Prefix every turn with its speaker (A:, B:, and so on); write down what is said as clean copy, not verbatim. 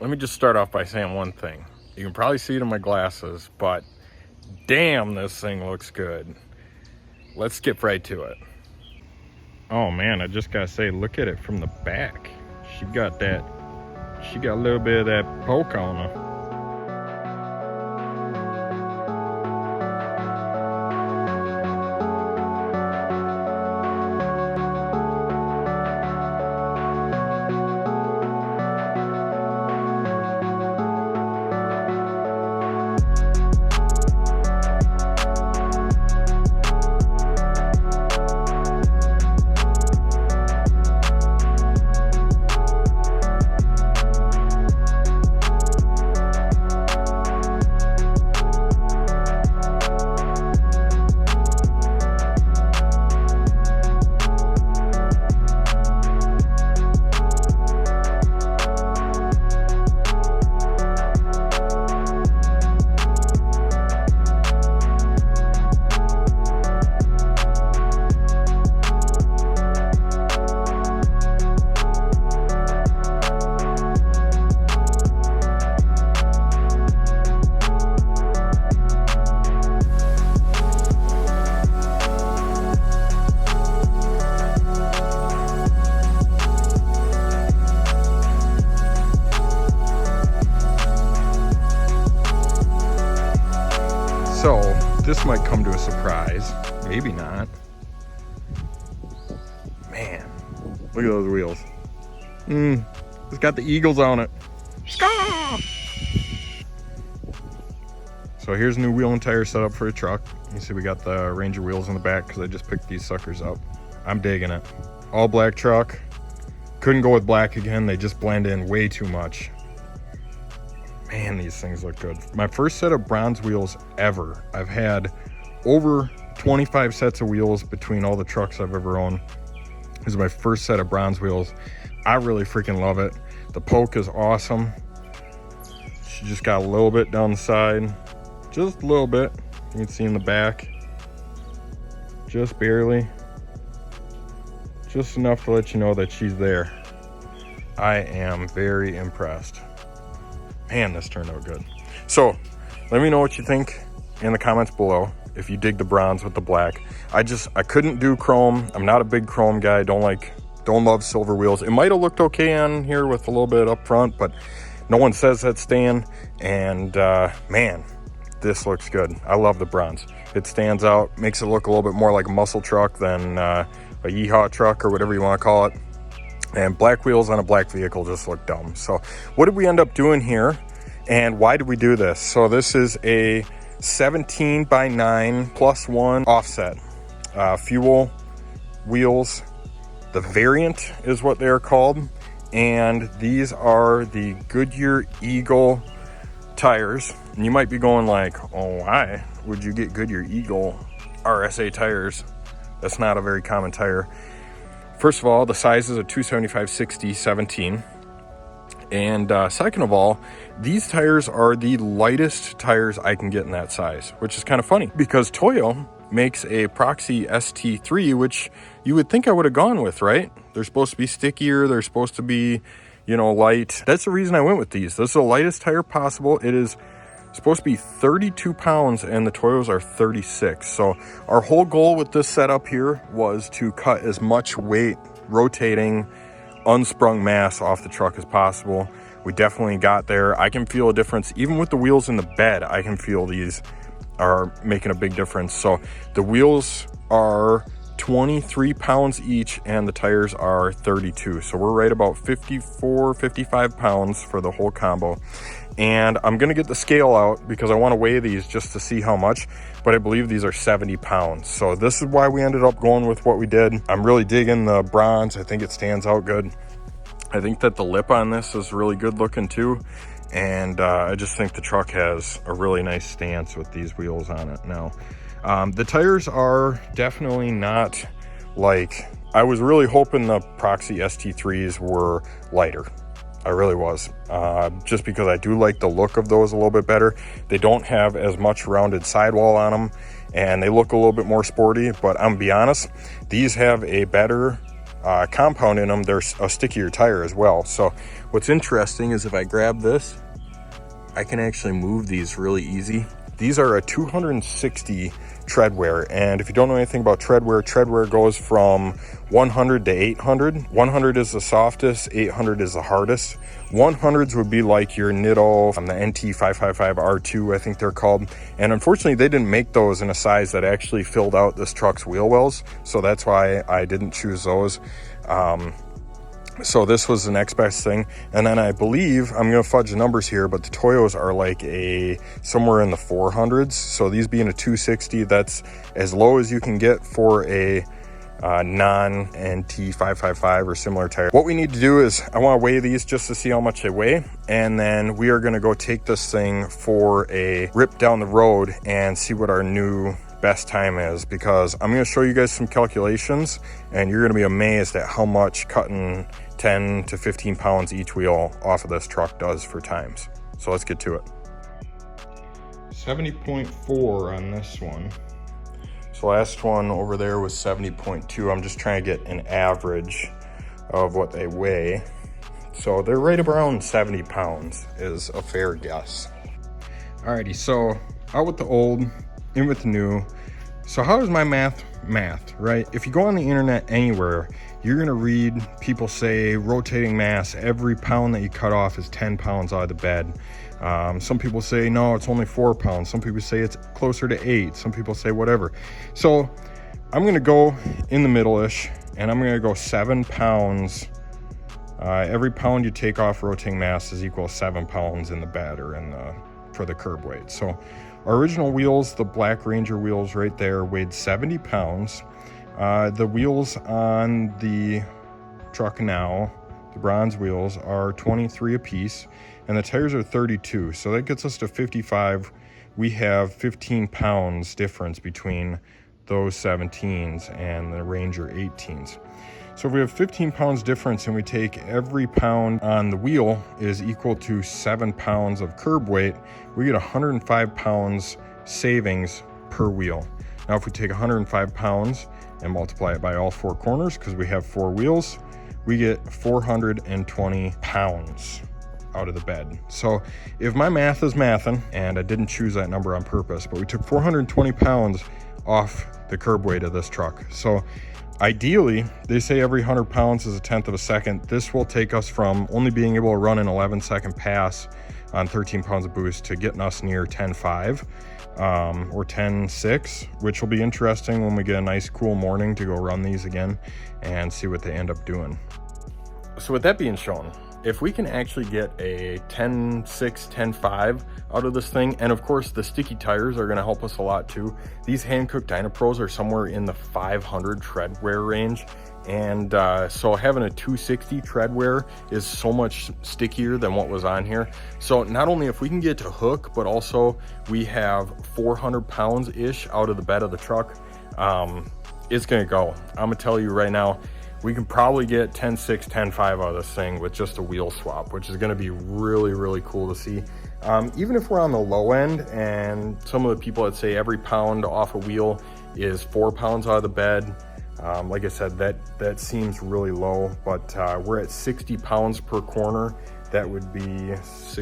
A: let me just start off by saying one thing. You can probably see it in my glasses, but damn, this thing looks good. Let's skip right to it. Oh man, I just gotta say, look at it from the back. She got a little bit of that poke on her. So, this might come to a surprise. Maybe not. Man, look at those wheels. It's got the eagles on it. So here's a new wheel and tire setup for a truck. You see we got the Ranger wheels in the back because I just picked these suckers up. I'm digging it. All black truck. Couldn't go with black again. They just blend in way too much. Man, these things look good. My first set of bronze wheels ever. I've had over 25 sets of wheels between all the trucks I've ever owned. This is my first set of bronze wheels. I really freaking love it. The poke is awesome. She just got a little bit down the side. Just a little bit. You can see in the back. Just barely. Just enough to let you know that she's there. I am very impressed. Man, this turned out good. So let me know what you think in the comments below if you dig the bronze with the black. I couldn't do chrome. I'm not a big chrome guy. Don't love silver wheels. It might have looked okay on here with a little bit up front, but no one says that's staying. And man, this looks good. I love the bronze. It stands out, makes it look a little bit more like a muscle truck than a yeehaw truck or whatever you want to call it. And black wheels on a black vehicle just look dumb. So what did we end up doing here? And why did we do this? So this is a 17x9 +1 offset. Fuel wheels. The variant is what they're called. And these are the Goodyear Eagle tires. And you might be going like, oh, why would you get Goodyear Eagle RSA tires? That's not a very common tire. First of all, the size is a 275 60 17. And second of all, these tires are the lightest tires I can get in that size, which is kind of funny because Toyo makes a Proxy ST3, which you would think I would have gone with, right? They're supposed to be stickier. They're supposed to be, light. That's the reason I went with these. This is the lightest tire possible. It is supposed to be 32 pounds and the Toyos are 36. So our whole goal with this setup here was to cut as much weight, rotating, unsprung mass off the truck as possible. We definitely got there. I can feel a difference. Even with the wheels in the bed, I can feel these are making a big difference. So the wheels are 23 pounds each and the tires are 32. So we're right about 54, 55 pounds for the whole combo. And I'm gonna get the scale out because I want to weigh these just to see how much, but I believe these are 70 pounds. So this is why we ended up going with what we did. I'm really digging the bronze. I think it stands out good. I think that the lip on this is really good looking too. And I just think the truck has a really nice stance with these wheels on it now. The tires are definitely not like, I was really hoping the Proxy ST3s were lighter. I really was, just because I do like the look of those a little bit better. They don't have as much rounded sidewall on them and they look a little bit more sporty, but I'm gonna be honest, these have a better compound in them, they're a stickier tire as well. So what's interesting is if I grab this, I can actually move these really easy. These are a 260 tread wear, and if you don't know anything about tread wear goes from 100 to 800. 100 is the softest, 800 is the hardest. 100s would be like your Nitto, the NT555 R2, I think they're called. And unfortunately, they didn't make those in a size that actually filled out this truck's wheel wells, so that's why I didn't choose those. So this was the next best thing. And then I believe, I'm going to fudge the numbers here, but the Toyos are like somewhere in the 400s. So these being a 260, that's as low as you can get for a non-NT555 or similar tire. What we need to do is I want to weigh these just to see how much they weigh, and then we are going to go take this thing for a rip down the road and see what our new best time is, because I'm going to show you guys some calculations and you're going to be amazed at how much cutting 10 to 15 pounds each wheel off of this truck does for times. So let's get to it. 70.4 on this one. So last one over there was 70.2. I'm just trying to get an average of what they weigh. So they're right around 70 pounds is a fair guess. Alrighty, so out with the old, in with the new. So how is my math, right? If you go on the internet anywhere, you're gonna read people say rotating mass, every pound that you cut off is 10 pounds out of the bed. Some people say, no, it's only 4 pounds. Some people say it's closer to 8. Some people say whatever. So I'm gonna go in the middle-ish, and I'm gonna go 7 pounds. Every pound you take off rotating mass is equal to 7 pounds in the bed or for the curb weight. So our original wheels, the Black Ranger wheels right there, weighed 70 pounds. The wheels on the truck now, the bronze wheels, are 23 a piece, and the tires are 32. So that gets us to 55. We have 15 pounds difference between those 17s and the Ranger 18s. So if we have 15 pounds difference and we take every pound on the wheel is equal to 7 pounds of curb weight, we get 105 pounds savings per wheel. Now if we take 105 pounds and multiply it by all 4 corners, because we have 4 wheels, we get 420 pounds out of the bed. So if my math is mathin', and I didn't choose that number on purpose, but we took 420 pounds off the curb weight of this truck. So ideally, they say every 100 pounds is a tenth of a second. This will take us from only being able to run an 11-second pass on 13 pounds of boost to getting us near 10.5 or 10.6, which will be interesting when we get a nice cool morning to go run these again and see what they end up doing. So with that being shown, if we can actually get a 10.6, 10.5 out of this thing, and of course the sticky tires are going to help us a lot too. These hand-cooked Dynapros are somewhere in the 500 tread wear range, and so having a 260 tread wear is so much stickier than what was on here. So not only if we can get to hook, but also we have 400 pounds ish out of the bed of the truck, it's going to go. I'm going to tell you right now, we can probably get 10.6, 10.5 out of this thing with just a wheel swap, which is going to be really, really cool to see. Even if we're on the low end, and some of the people that say every pound off a wheel is 4 pounds out of the bed, like I said, that seems really low, but we're at 60 pounds per corner. That would be 6